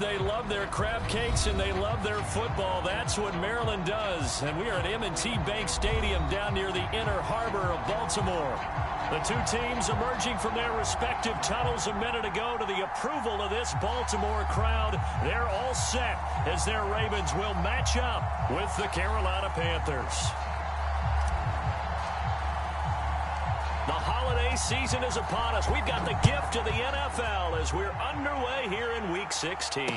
They love their crab cakes and they love their football. That's what Maryland does. And we are at M&T Bank Stadium down near the Inner Harbor of Baltimore. The two teams emerging from their respective tunnels a minute ago to the approval of this Baltimore crowd. They're all set as their Ravens will match up with the Carolina Panthers. The holiday season is upon us. We've got the gift of the NFL as we're underway here in Week 16.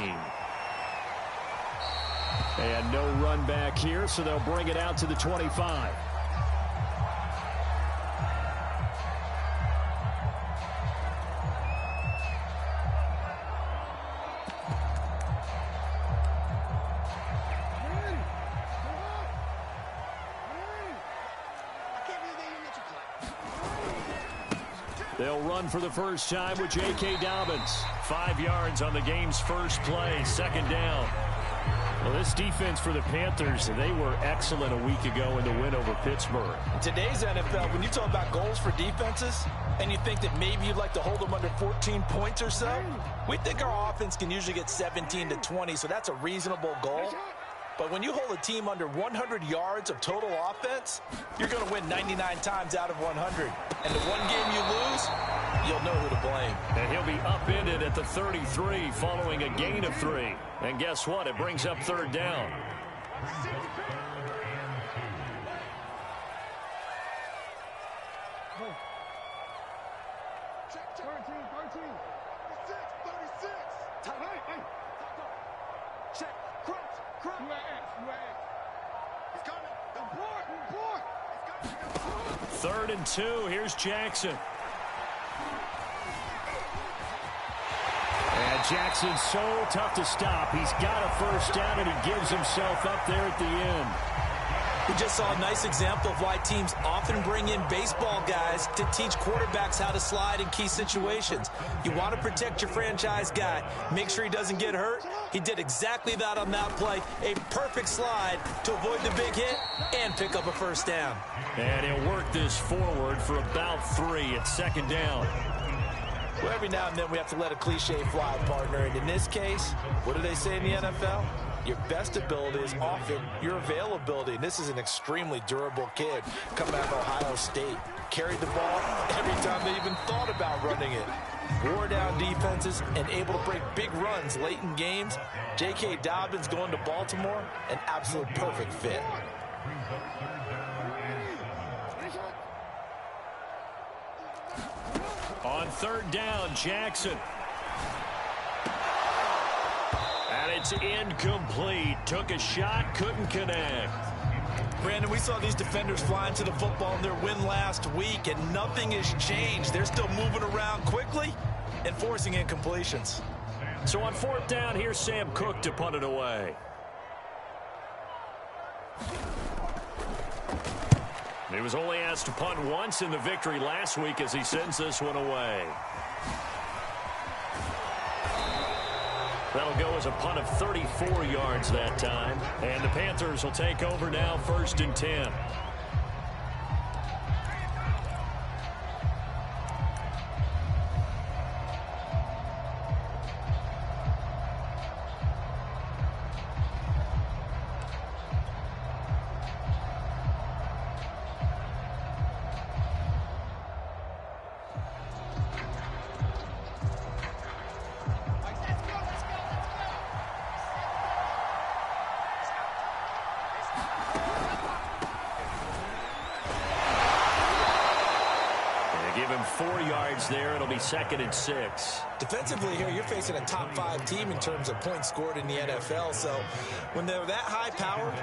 And no run back here, so they'll bring it out to the 25. They'll run for the first time with J.K. Dobbins. 5 yards on the game's first play, second down. Well, this defense for the Panthers, they were excellent a week ago in the win over Pittsburgh. In today's NFL, when you talk about goals for defenses, and you think that maybe you'd like to hold them under 14 points or so, we think our offense can usually get 17 to 20, so that's a reasonable goal. But when you hold a team under 100 yards of total offense, you're going to win 99 times out of 100. And the one game you lose, you'll know who to blame. And he'll be upended at the 33 following a gain of 3. And guess what? It brings up third down. Third and 2. Here's Jackson. And Jackson's so tough to stop. He's got a first down, and he gives himself up there at the end. We just saw a nice example of why teams often bring in baseball guys to teach quarterbacks how to slide in key situations. You want to protect your franchise guy. Make sure he doesn't get hurt. He did exactly that on that play. A perfect slide to avoid the big hit and pick up a first down. And he'll work this forward for about 3 at second down. Well, every now and then we have to let a cliche fly, partner. And in this case, what do they say in the NFL? Your best ability is often your availability. And this is an extremely durable kid coming out of Ohio State. Carried the ball every time they even thought about running it. Wore down defenses and able to break big runs late in games. J.K. Dobbins going to Baltimore, an absolute perfect fit. On third down, Jackson. And it's incomplete. Took a shot, couldn't connect. Brandon, we saw these defenders flying to the football in their win last week, and nothing has changed. They're still moving around quickly and forcing incompletions. So on fourth down, here's Sam Cook to punt it away. He was only asked to punt once in the victory last week as he sends this one away. That'll go as a punt of 34 yards that time. And the Panthers will take over now, 1st and 10. Give him 4 yards there. It'll be 2nd and 6. Defensively here, you're facing a top 5 team in terms of points scored in the NFL. So when they're that high powered,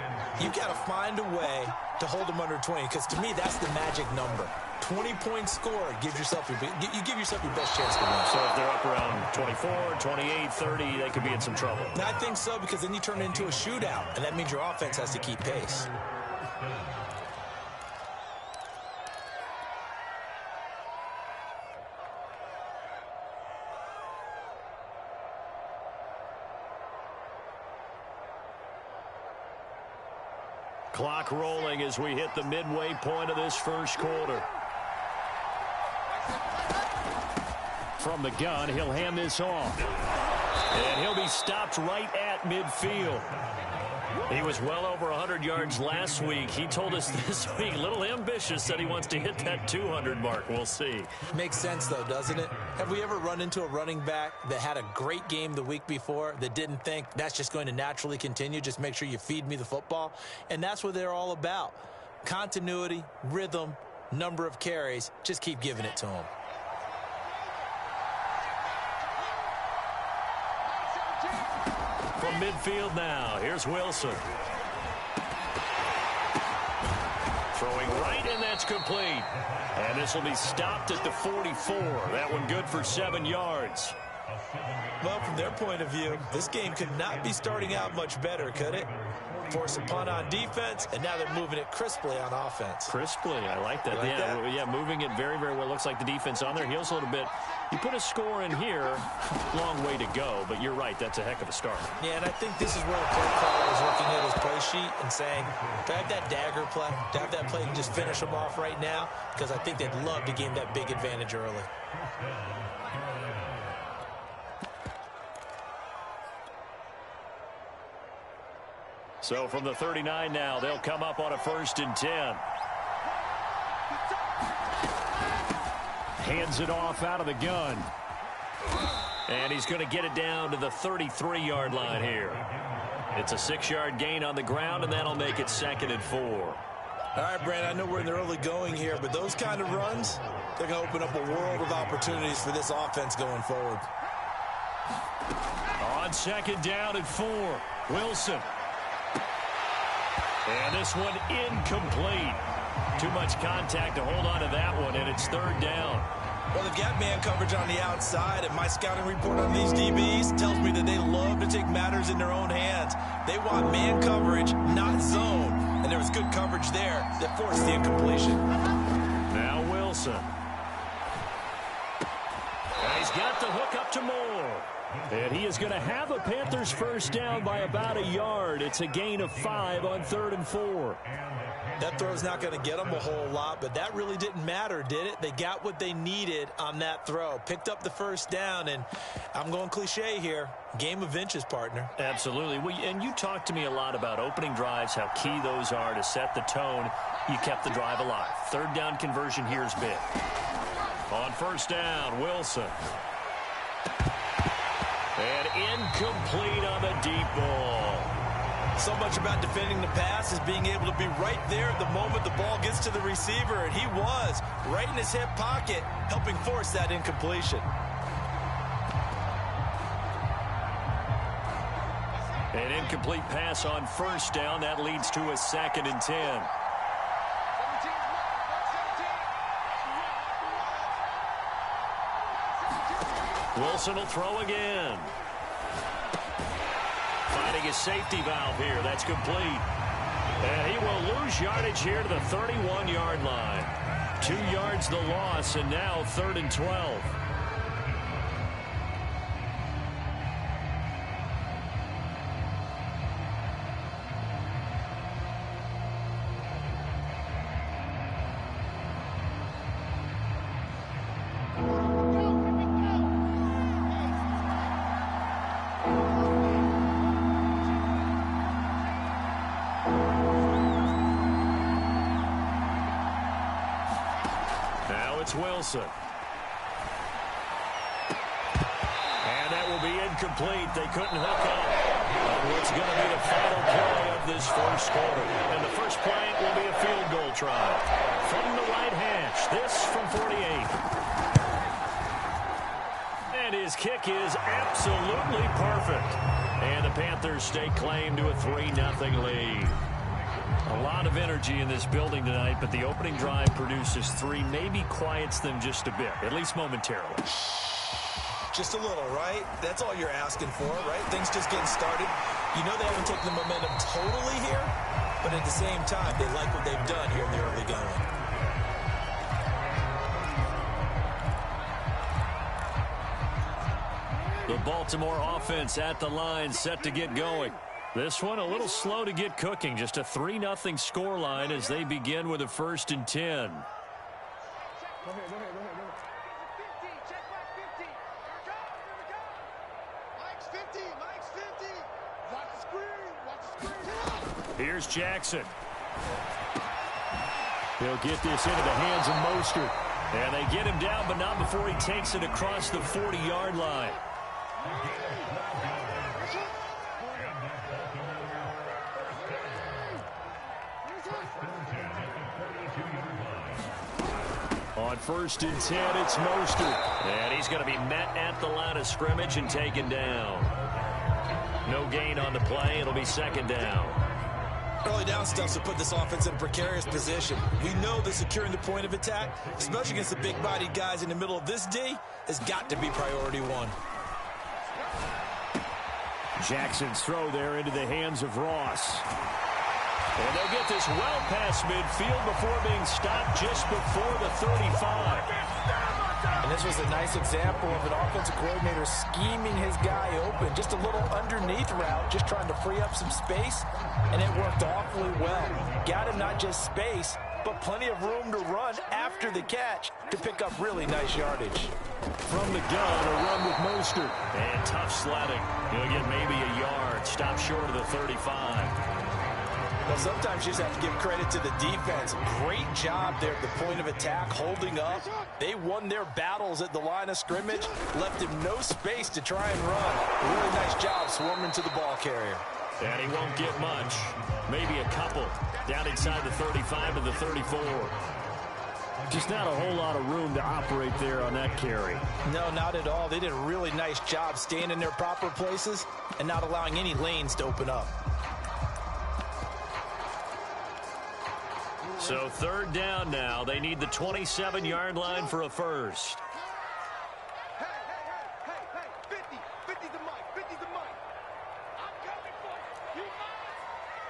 you've got to find a way to hold them under 20. Because to me, that's the magic number. 20 points scored. You give yourself your best chance to win. So if they're up around 24, 28, 30, they could be in some trouble. And I think so, because then you turn it into a shootout. And that means your offense has to keep pace. Clock rolling as we hit the midway point of this first quarter. From the gun, he'll hand this off. And he'll be stopped right at midfield. He was well over 100 yards last week. He told us this week, a little ambitious, said he wants to hit that 200 mark. We'll see. Makes sense, though, doesn't it? Have we ever run into a running back that had a great game the week before that didn't think that's just going to naturally continue? Just make sure you feed me the football. And that's what they're all about. Continuity, rhythm, number of carries. Just keep giving it to them. From midfield now, here's Wilson. Throwing right, and that's complete. And this will be stopped at the 44. That one good for 7 yards. Well, from their point of view, this game could not be starting out much better, could it? Force a punt on defense, and now they're moving it crisply on offense. Crisply, I like that. Like that? Yeah, moving it very, very well. Looks like the defense on there heals a little bit. You put a score in here, long way to go, but you're right, that's a heck of a start. Yeah, and I think this is where the play caller is looking at his play sheet and saying, do I have that dagger play? Do I have that play and just finish them off right now? Because I think they'd love to gain that big advantage early. So from the 39 now, they'll come up on a 1st and 10. Hands it off out of the gun. And he's going to get it down to the 33-yard line here. It's a 6-yard gain on the ground, and that'll make it 2nd and 4. All right, Brand, I know we're in the early going here, but those kind of runs, they're going to open up a world of opportunities for this offense going forward. On 2nd down and 4, Wilson. And this one incomplete. Too much contact to hold on to that one, and it's 3rd down. Well, they've got man coverage on the outside, and my scouting report on these DBs tells me that they love to take matters in their own hands. They want man coverage, not zone. And there was good coverage there that forced the incompletion. Now Wilson. And he's got the hook up to Moore. And he is going to have a Panthers 1st down by about a yard. It's a gain of 5 on 3rd and 4. That throw's not going to get them a whole lot, but that really didn't matter, did it? They got what they needed on that throw. Picked up the 1st down, and I'm going cliche here. Game of inches, partner. Absolutely. Well, and you talked to me a lot about opening drives, how key those are to set the tone. You kept the drive alive. 3rd down conversion here is big. On 1st down, Wilson. And incomplete on the deep ball. So much about defending the pass is being able to be right there at the moment the ball gets to the receiver, and he was right in his hip pocket, helping force that incompletion. An incomplete pass on 1st down. That leads to a 2nd and 10. Wilson will throw again. Finding his safety valve here. That's complete. And he will lose yardage here to the 31-yard line. 2 yards the loss, and now 3rd and 12. Wilson. And that will be incomplete. They couldn't hook up on what's going to be the final play of this 1st quarter. And the first play will be a field goal try. From the right hash, this from 48. And his kick is absolutely perfect. And the Panthers stake claim to a 3-0 lead. A lot of energy in this building tonight, but the opening drive produces 3, maybe quiets them just a bit, at least momentarily. Just a little, right? That's all you're asking for, right? Things just getting started. You know they haven't taken the momentum totally here, but at the same time, they like what they've done here in the early going. The Baltimore offense at the line, set to get going. This one a little slow to get cooking. Just a 3-0 scoreline as they begin with a 1st and 10. Go ahead. Check back 50. Here we go. Here's Jackson. He'll get this into the hands of Mostert. And they get him down, but not before he takes it across the 40-yard line. On 1st and 10, it's Mostert. And he's going to be met at the line of scrimmage and taken down. No gain on the play. It'll be 2nd down. Early down stuff to put this offense in a precarious position. We know that securing the point of attack, especially against the big-bodied guys in the middle of this D, has got to be priority one. Jackson's throw there into the hands of Ross. And they'll get this well past midfield before being stopped just before the 35. And this was a nice example of an offensive coordinator scheming his guy open. Just a little underneath route, just trying to free up some space, and it worked awfully well. Got him not just space, but plenty of room to run after the catch to pick up really nice yardage. From the gun, a run with Mostert. And tough sledding. He'll get maybe a yard. Stop short of the 35. Well, sometimes you just have to give credit to the defense. Great job there at the point of attack, holding up. They won their battles at the line of scrimmage, left him no space to try and run. A really nice job swarming to the ball carrier. And he won't get much. Maybe a couple. Down inside the 35 to the 34. Just not a whole lot of room to operate there on that carry. No, not at all. They did a really nice job staying in their proper places and not allowing any lanes to open up. So 3rd down now. They need the 27-yard line for a first. Hey, 50's the mic, 50's the mic. I'm coming for you. You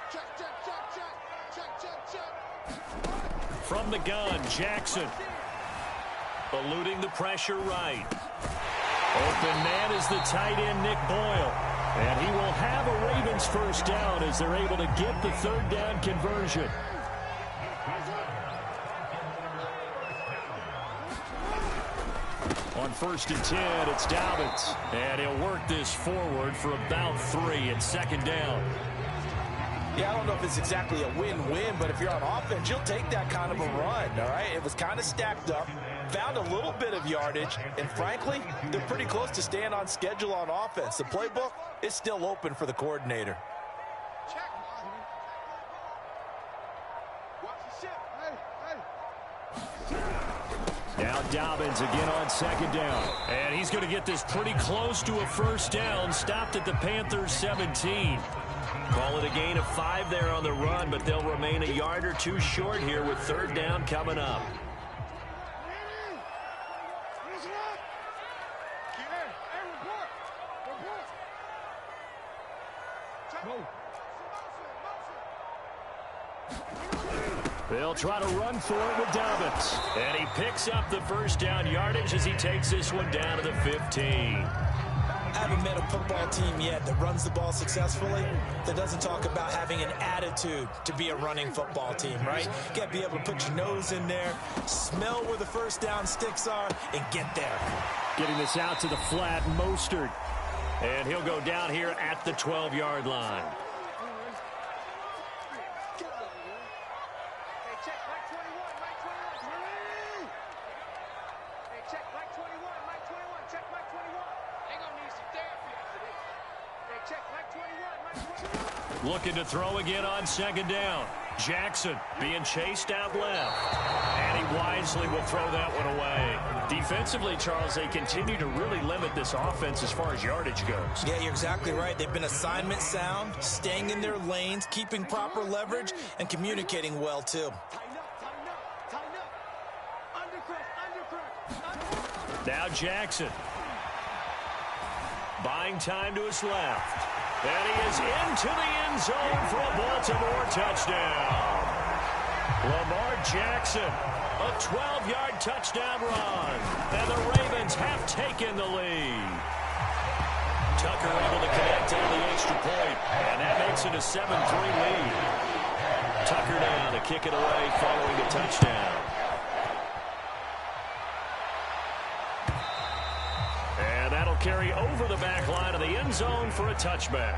check. From the gun, Jackson. Eluding the pressure right. Open man is the tight end, Nick Boyle. And he will have a Ravens first down as they're able to get the 3rd down conversion. On 1st and 10, it's Dobbins. And he'll work this forward for about 3 and 2nd down. Yeah, I don't know if it's exactly a win-win, but if you're on offense, you'll take that kind of a run, all right? It was kind of stacked up, found a little bit of yardage, and frankly, they're pretty close to staying on schedule on offense. The playbook is still open for the coordinator. Now Dobbins again on 2nd down. And he's going to get this pretty close to a first down. Stopped at the Panthers 17. Call it a gain of 5 there on the run, but they'll remain a yard or 2 short here with 3rd down coming up. They'll try to run for it with Dobbins. And he picks up the first down yardage as he takes this one down to the 15. I haven't met a football team yet that runs the ball successfully that doesn't talk about having an attitude to be a running football team, right? You got to be able to put your nose in there, smell where the first down sticks are, and get there. Getting this out to the flat, Mostert. And he'll go down here at the 12-yard line. Looking to throw again on 2nd down. Jackson being chased out left. And he wisely will throw that one away. Defensively, Charles, they continue to really limit this offense as far as yardage goes. Yeah, you're exactly right. They've been assignment sound, staying in their lanes, keeping proper leverage, and communicating well, too. Now Jackson. Buying time to his left. And he is into the end zone for a Baltimore touchdown. Lamar Jackson, a 12-yard touchdown run. And the Ravens have taken the lead. Tucker able to connect on the extra point. And that makes it a 7-3 lead. Tucker down to kick it away following a touchdown. And that'll carry over the back line of the end zone for a touchback.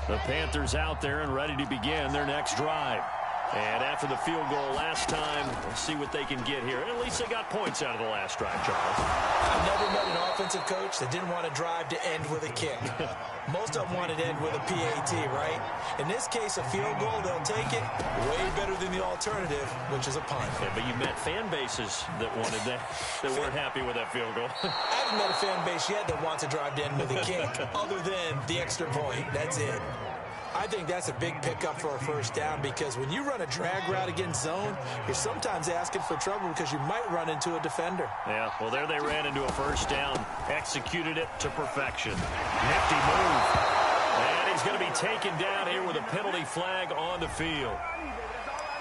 The Panthers out there and ready to begin their next drive. And after the field goal last time, we'll see what they can get here. At least they got points out of the last drive, Charles. I've never met an offensive coach that didn't want to drive to end with a kick. Most of them wanted to end with a PAT, right? In this case, a field goal, they'll take it way better than the alternative, which is a punt. Yeah, but you met fan bases that wanted that weren't happy with that field goal. I haven't met a fan base yet that wants to drive to end with a kick, other than the extra point. That's it. I think that's a big pickup for a first down, because when you run a drag route against zone, you're sometimes asking for trouble because you might run into a defender. Yeah, well, there they ran into a first down, executed it to perfection. Nifty move. And he's going to be taken down here with a penalty flag on the field.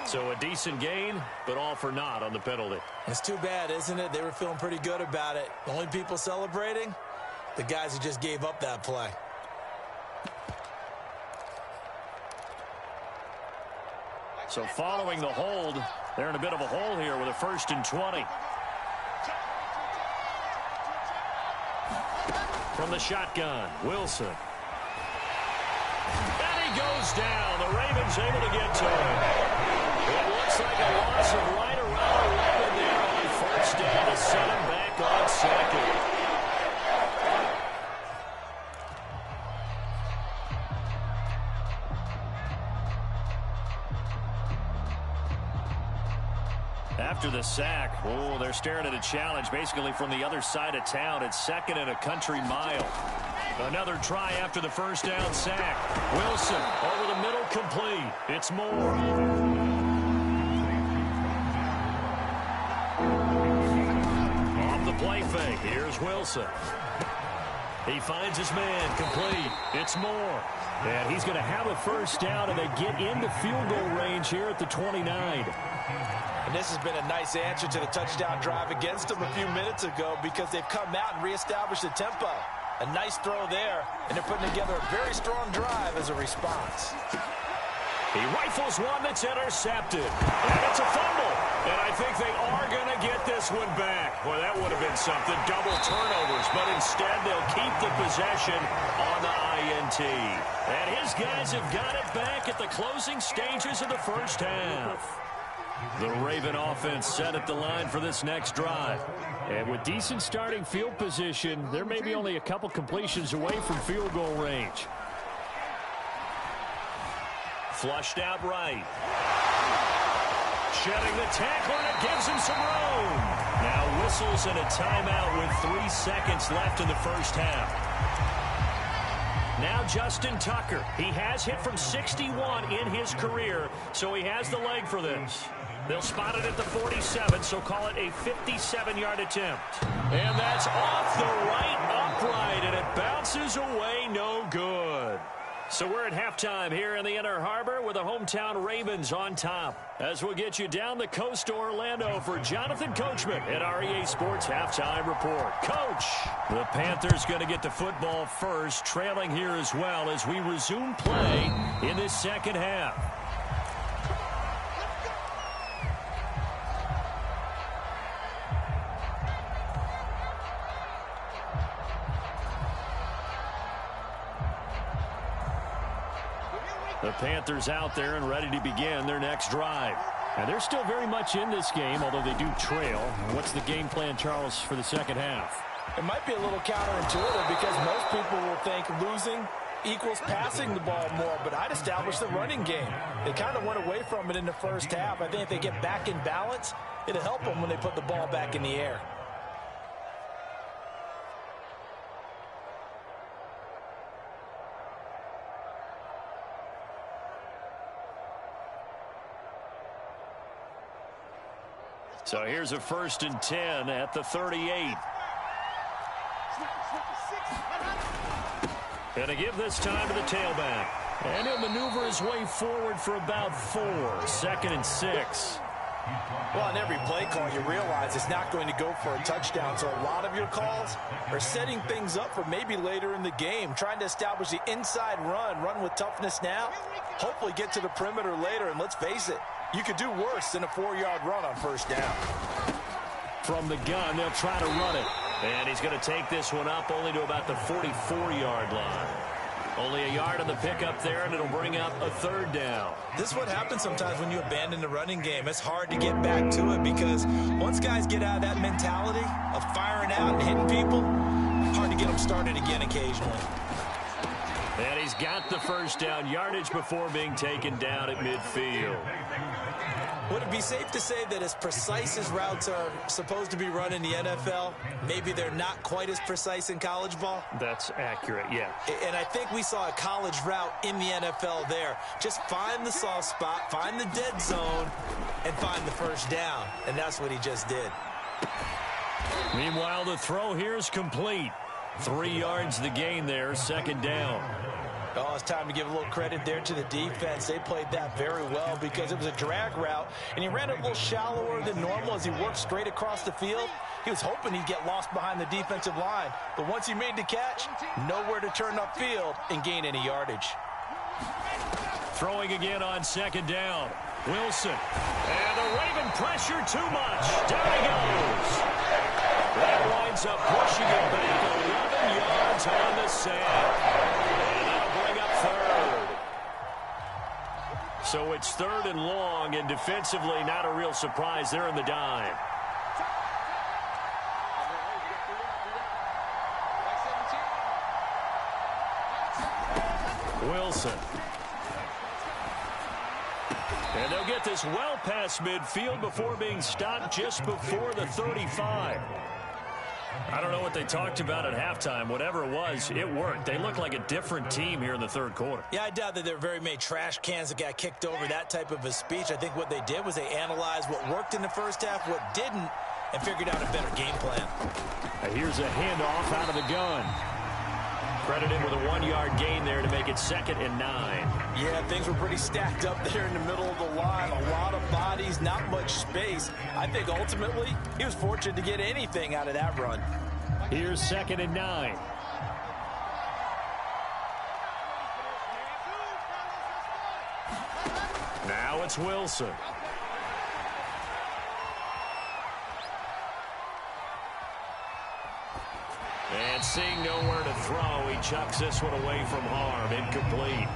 So a decent gain, but all for naught on the penalty. It's too bad, isn't it? They were feeling pretty good about it. The only people celebrating, the guys who just gave up that play. So following the hold, they're in a bit of a hole here with a 1st and 20. From the shotgun, Wilson. And he goes down. The Ravens able to get to him. It looks like a loss of right around 11 there on 1st down to set him back on 2nd. After the sack, oh, they're staring at a challenge basically from the other side of town. It's 2nd and a country mile. Another try after the 1st down sack. Wilson over the middle, complete. It's Moore. Off the play fake, here's Wilson. He finds his man, complete. It's Moore. And he's going to have a 1st down, and they get into field goal range here at the 29. And this has been a nice answer to the touchdown drive against them a few minutes ago, because they've come out and reestablished the tempo. A nice throw there, and they're putting together a very strong drive as a response. He rifles one that's intercepted. And it's a fumble. And I think they are going to get this one back. Well, that would have been something. Double turnovers. But instead, they'll keep the possession on the INT. And his guys have got it back at the closing stages of the 1st half. The Raven offense set at the line for this next drive. And with decent starting field position, they're maybe only a couple completions away from field goal range. Flushed out right. Shedding the tackler, and it gives him some room. Now whistles and a timeout with 3 seconds left in the 1st half. Now Justin Tucker. He has hit from 61 in his career, so he has the leg for this. They'll spot it at the 47, so call it a 57-yard attempt. And that's off the right upright, and it bounces away no good. So we're at halftime here in the Inner Harbor with the hometown Ravens on top. As we'll get you down the coast to Orlando for Jonathan Coachman at REA Sports Halftime Report. Coach, the Panthers going to get the football first, trailing here as well as we resume play in this 2nd half. The Panthers out there and ready to begin their next drive. And they're still very much in this game, although they do trail. What's the game plan, Charles, for the 2nd half? It might be a little counterintuitive, because most people will think losing equals passing the ball more, but I'd establish the running game. They kind of went away from it in the 1st half. I think if they get back in balance, it'll help them when they put the ball back in the air. So here's a 1st and 10 at the 38. And to give this time to the tailback. And he'll maneuver his way forward for about 4. 2nd and 6. Well, on every play call, you realize it's not going to go for a touchdown, so a lot of your calls are setting things up for maybe later in the game, trying to establish the inside run with toughness now, hopefully get to the perimeter later, and let's face it, you could do worse than a 4-yard run on first down. From the gun, they'll try to run it. And he's going to take this one up only to about the 44-yard line. Only a yard on the pickup there, and it'll bring up a third down. This is what happens sometimes when you abandon the running game. It's hard to get back to it because once guys get out of that mentality of firing out and hitting people, hard to get them started again occasionally. And he's got the first down yardage before being taken down at midfield. Would it be safe to say that as precise as routes are supposed to be run in the NFL, maybe they're not quite as precise in college ball? That's accurate, yeah. And I think we saw a college route in the NFL there. Just find the soft spot, find the dead zone, and find the first down. And that's what he just did. Meanwhile, the throw here is complete. 3 yards the gain there, second down. Oh, it's time to give a little credit there to the defense. They played that very well because it was a drag route, and he ran it a little shallower than normal as he worked straight across the field. He was hoping he'd get lost behind the defensive line, but once he made the catch, nowhere to turn upfield and gain any yardage. Throwing again on second down. Wilson. And the Raven pressure too much. Down he goes. That winds up pushing it back 11 yards on the sand. So it's third and long, and defensively not a real surprise there in the dime. Wilson. And they'll get this well past midfield before being stopped just before the 35. I don't know what they talked about at halftime. Whatever it was, it worked. They look like a different team here in the third quarter. Yeah, I doubt that there were very many trash cans that got kicked over, that type of a speech. I think what they did was they analyzed what worked in the first half, what didn't, and figured out a better game plan. Here's a handoff out of the gun. Credited with a 1-yard gain there to make it 2nd and 9. Yeah, things were pretty stacked up there in the middle of the line. A lot of bodies, not much space. I think ultimately he was fortunate to get anything out of that run. Here's 2nd and 9. Now it's Wilson. And seeing nowhere to throw, he chucks this one away from harm. Incomplete.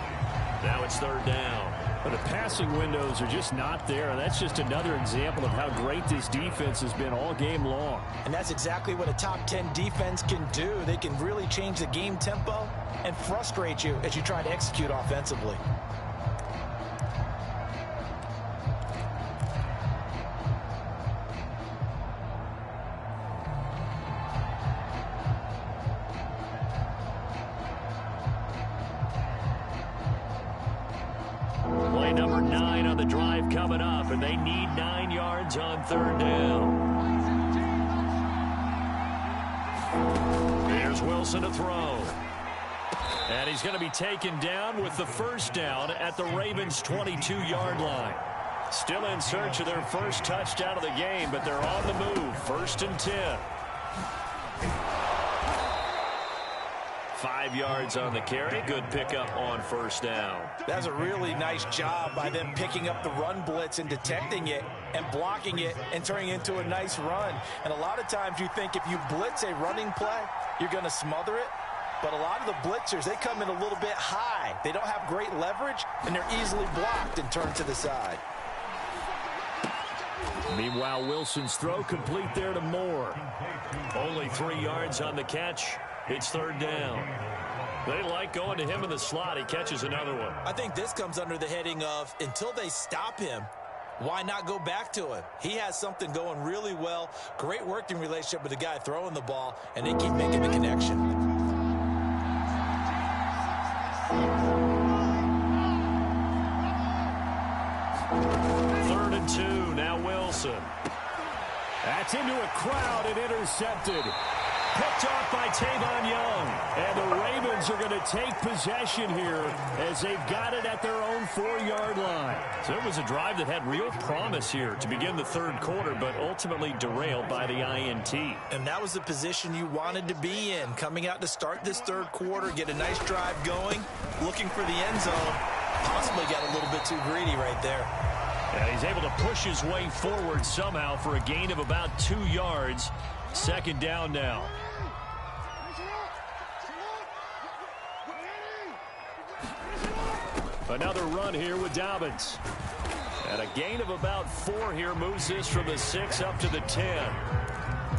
Now it's third down. But the passing windows are just not there. And that's just another example of how great this defense has been all game long. And that's exactly what a top 10 defense can do. They can really change the game tempo and frustrate you as you try to execute offensively. Play number 9 on the drive coming up, and they need 9 yards on third down. There's Wilson to throw. And he's going to be taken down with the first down at the Ravens' 22-yard line. Still in search of their first touchdown of the game, but they're on the move. 1st and 10. 5 yards on the carry. Good pickup on first down. That's a really nice job by them picking up the run blitz and detecting it and blocking it and turning it into a nice run. And a lot of times you think if you blitz a running play, you're going to smother it. But a lot of the blitzers, they come in a little bit high. They don't have great leverage, and they're easily blocked and turned to the side. Meanwhile, Wilson's throw complete there to Moore. Only 3 yards on the catch. It's third down. They like going to him in the slot. He catches another one. I think this comes under the heading of until they stop him, why not go back to him? He has something going really well. Great working relationship with the guy throwing the ball, and they keep making the connection. Third and 2. Now Wilson. That's into a crowd and intercepted. picked off by Tavon Young. And the Ravens are going to take possession here as they've got it at their own 4-yard line. So it was a drive that had real promise here to begin the third quarter, but ultimately derailed by the INT. And that was the position you wanted to be in, coming out to start this third quarter, get a nice drive going, looking for the end zone. Possibly got a little bit too greedy right there. And he's able to push his way forward somehow for a gain of about 2 yards. Second down now. Another run here with Dobbins. And a gain of about 4 here moves this from the 6 up to the 10.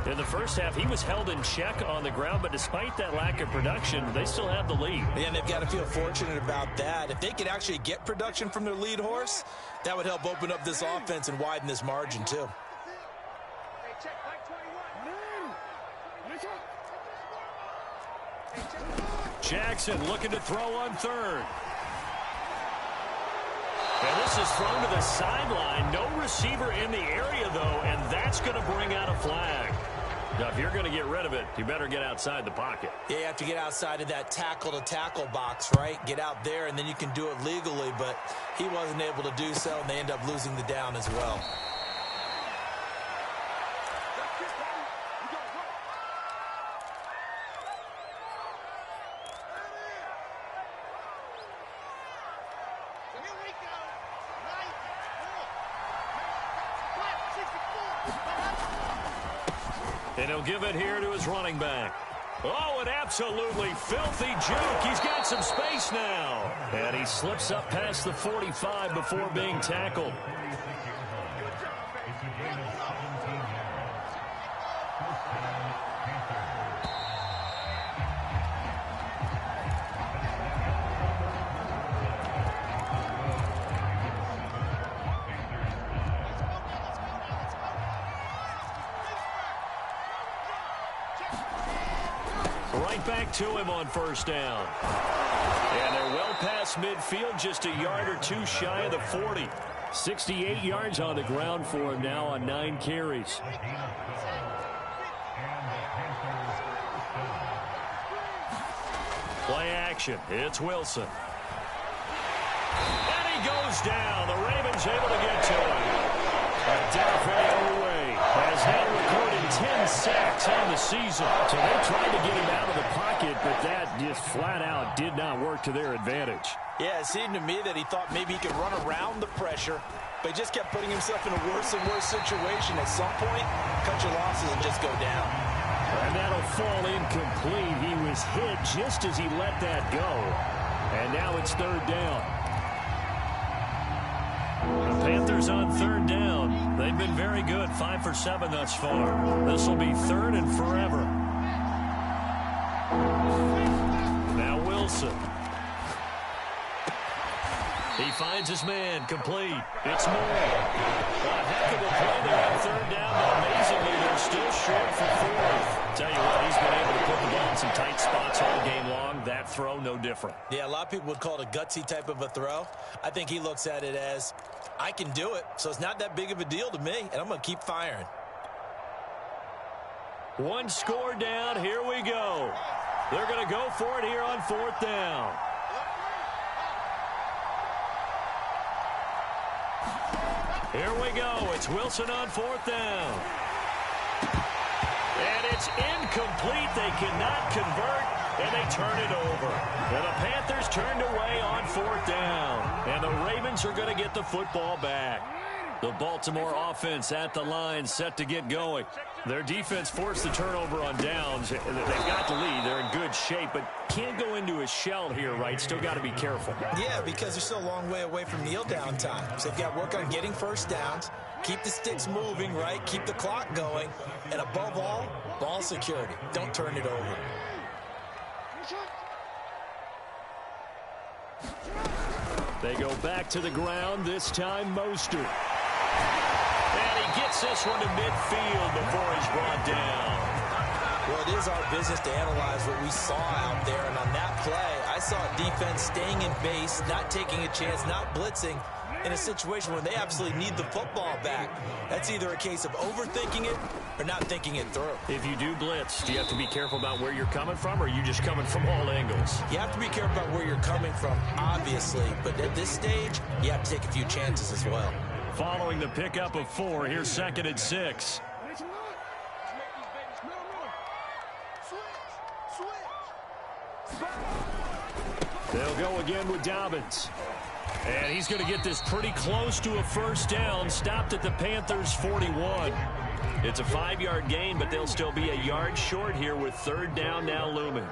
In the first half, he was held in check on the ground, but despite that lack of production, they still have the lead. And they've got to feel fortunate about that. If they could actually get production from their lead horse, that would help open up this offense and widen this margin too. Jackson looking to throw on third. And this is thrown to the sideline. No receiver in the area, though, and that's going to bring out a flag. Now, if you're going to get rid of it, you better get outside the pocket. Yeah, you have to get outside of that tackle-to-tackle box, right? Get out there, and then you can do it legally, but he wasn't able to do so, and they end up losing the down as well. And he'll give it here to his running back. Oh, an absolutely filthy juke. He's got some space now. And he slips up past the 45 before being tackled. Right back to him on first down. And they're well past midfield, just a yard or two shy of the 40. 68 yards on the ground for him now on 9 carries. Play action. It's Wilson. And he goes down. The Ravens able to get to him. Odafe Oweh has now recorded 10 sacks on the season. So they tried to get him out of the pocket, but that just flat out did not work to their advantage. Yeah, it seemed to me that he thought maybe he could run around the pressure, but he just kept putting himself in a worse and worse situation. At some point, cut your losses and just go down. And that'll fall incomplete. He was hit just as he let that go. And now it's third down. The Panthers on third down. They've been very good, 5 for 7 thus far. This will be third and forever. Now Wilson. He finds his man, complete. It's Moore. A heck of a play there on third down, but amazingly, they're still short for 4th. Tell you what, he's been able to put the ball in some tight spots all game long. That throw, no different. Yeah, a lot of people would call it a gutsy type of a throw. I think he looks at it as, I can do it, so it's not that big of a deal to me, and I'm going to keep firing. One score down, here we go. They're going to go for it here on fourth down. Here we go. It's Wilson on fourth down. And it's incomplete. They cannot convert, and they turn it over. And the Panthers turned away on fourth down. And the Ravens are going to get the football back. The Baltimore offense at the line, set to get going. Their defense forced the turnover on downs. They've got the lead. They're in good shape, but can't go into a shell here, right? Still got to be careful. Yeah, because they're still a long way away from kneel down time. So they've got to work on getting first downs, keep the sticks moving, right? Keep the clock going. And above all, ball security. Don't turn it over. They go back to the ground, this time Mostert. And he gets this one to midfield before he's brought down. Well, it is our business to analyze what we saw out there. And on that play, I saw a defense staying in base, not taking a chance, not blitzing in a situation where they absolutely need the football back. That's either a case of overthinking it or not thinking it through. If you do blitz, do you have to be careful about where you're coming from, or are you just coming from all angles? You have to be careful about where you're coming from, obviously, but at this stage, you have to take a few chances as well. Following the pickup of 4, here's 2nd and 6. They'll go again with Dobbins. And he's going to get this pretty close to a first down, stopped at the Panthers' 41. It's a 5-yard gain, but they'll still be a yard short here with 3rd down now looming.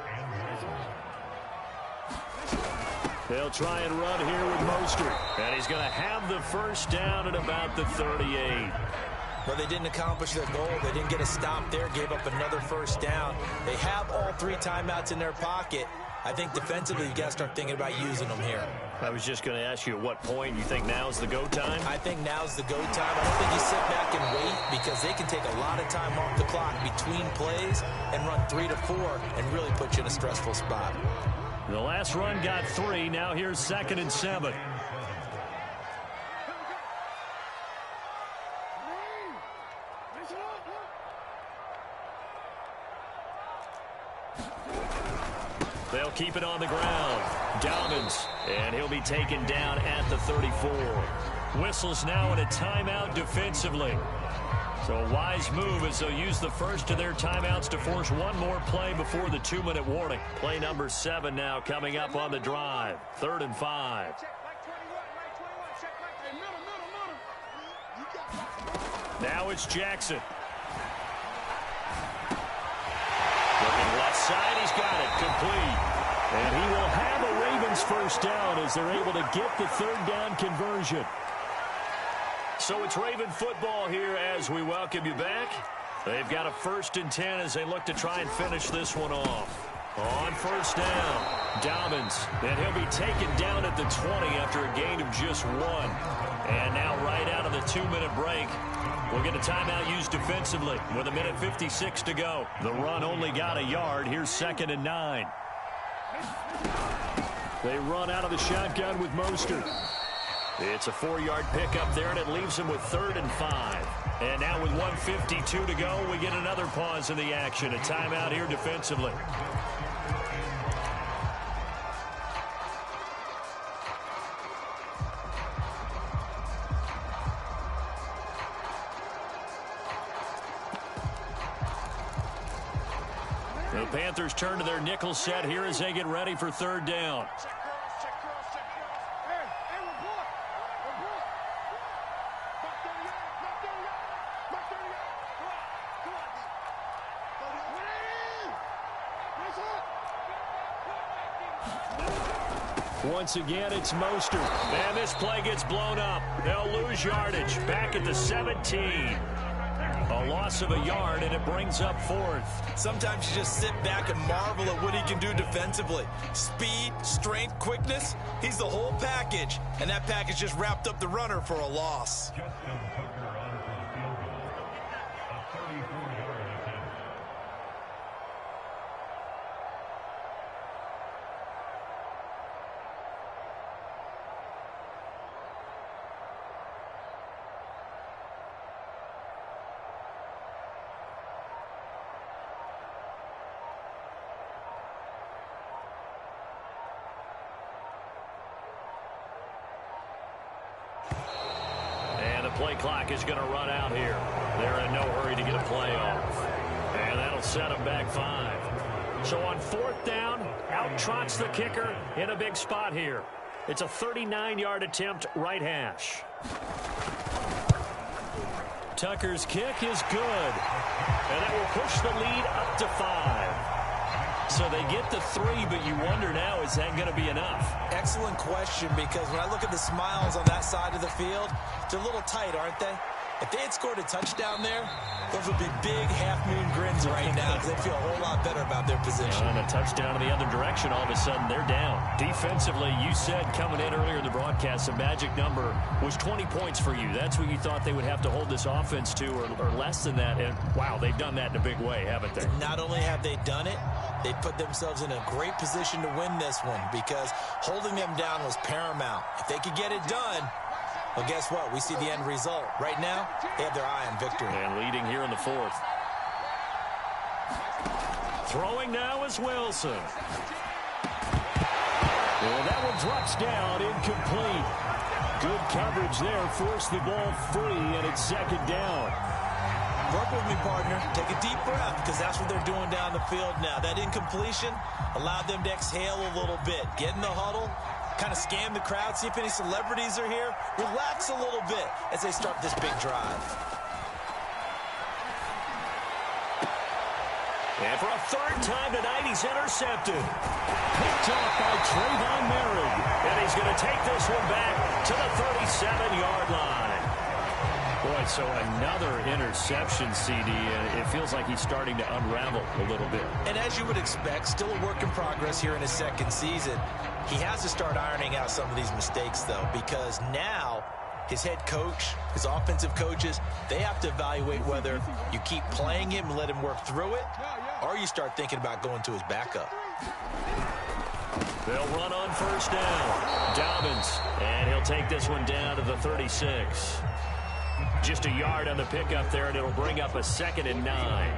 They'll try and run here with Mostert. And he's going to have the first down at about the 38. Well, they didn't accomplish their goal. They didn't get a stop there, gave up another first down. They have all 3 timeouts in their pocket. I think defensively, you've got to start thinking about using them here. I was just going to ask you at what point you think now's the go time? I think now's the go time. I don't think you sit back and wait because they can take a lot of time off the clock between plays and run 3 to 4 and really put you in a stressful spot. The last run got 3. Now here's 2nd and 7. They'll keep it on the ground. Dobbins, and he'll be taken down at the 34. Whistles now in a timeout defensively. So a wise move as they'll use the first of their timeouts to force one more play before the 2-minute warning. Play number 7 now coming up on the drive. 3rd and 5. Now it's Jackson. Looking left side, he's got it, complete. And he will have a Ravens first down as they're able to get the 3rd down conversion. So it's Raven football here as we welcome you back. They've got a 1st and 10 as they look to try and finish this one off. On first down, Dobbins, and he'll be taken down at the 20 after a gain of just 1. And now right out of the 2-minute break, we'll get a timeout used defensively with 1:56 to go. The run only got a yard. Here's 2nd and 9. They run out of the shotgun with Mostert. It's a 4-yard pickup there, and it leaves them with 3rd and 5. And now with 1:52 to go, we get another pause in the action. A timeout here defensively. The Panthers turn to their nickel set here as they get ready for 3rd down. Once again, it's Mostert. And this play gets blown up. They'll lose yardage back at the 17. A loss of a yard, and it brings up 4th. Sometimes you just sit back and marvel at what he can do defensively. Speed, strength, quickness, he's the whole package. And that package just wrapped up the runner for a loss. Play clock is going to run out here. They're in no hurry to get a play off. And that'll set them back 5. So on 4th down, out trots the kicker in a big spot here. It's a 39-yard attempt, right hash. Tucker's kick is good. And that will push the lead up to 5. So they get the 3, but you wonder now, is that going to be enough? Excellent question, because when I look at the smiles on that side of the field, they're a little tight, aren't they? If they had scored a touchdown there, those would be big half-moon grins right now because they feel a whole lot better about their position. And a touchdown in the other direction, all of a sudden they're down. Defensively, you said coming in earlier in the broadcast, the magic number was 20 points for you. That's what you thought they would have to hold this offense to, or less than that. And, wow, they've done that in a big way, haven't they? Not only have they done it, they put themselves in a great position to win this one because holding them down was paramount. If they could get it done, well, guess what? We see the end result. Right now, they have their eye on victory. And leading here in the 4th. Throwing now is Wilson. And that one drops down, incomplete. Good coverage there, forced the ball free, and it's second down. Work with me, partner. Take a deep breath, because that's what they're doing down the field now. That incompletion allowed them to exhale a little bit. Get in the huddle, kind of scan the crowd, see if any celebrities are here. Relax a little bit as they start this big drive. And for a third time tonight, he's intercepted. Picked off by Trayvon Merritt. And he's going to take this one back to the 37-yard line. Boy, so another interception, CD. It feels like he's starting to unravel a little bit. And as you would expect, still a work in progress here in his second season. He has to start ironing out some of these mistakes, though, because now his head coach, his offensive coaches, they have to evaluate whether you keep playing him and let him work through it, or you start thinking about going to his backup. They'll run on first down. Dobbins, and he'll take this one down to the 36. Just a yard on the pickup there, and it'll bring up a 2nd and 9.